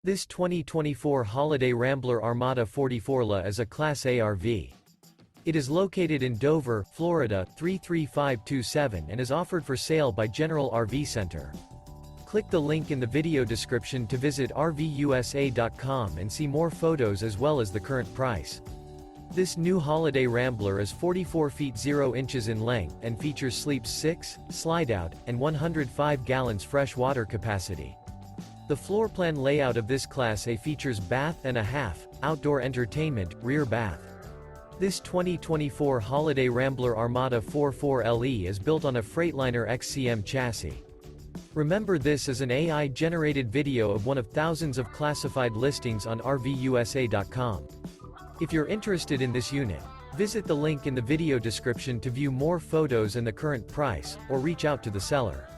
This 2024 Holiday Rambler Armada 44La is a Class A RV. It is located in Dover, Florida 33527 and is offered for sale by General RV Center. Click the link in the video description to visit RVUSA.com and see more photos as well as the current price. This new Holiday Rambler is 44 feet 0 inches in length and features sleeps 6, slide-out, and 105 gallons fresh water capacity. The floor plan layout of this Class A features bath and a half, outdoor entertainment, rear bath. This 2024 Holiday Rambler Armada 44LE is built on a Freightliner XCM chassis. Remember, this is an AI-generated video of one of thousands of classified listings on RVUSA.com. If you're interested in this unit, visit the link in the video description to view more photos and the current price, or reach out to the seller.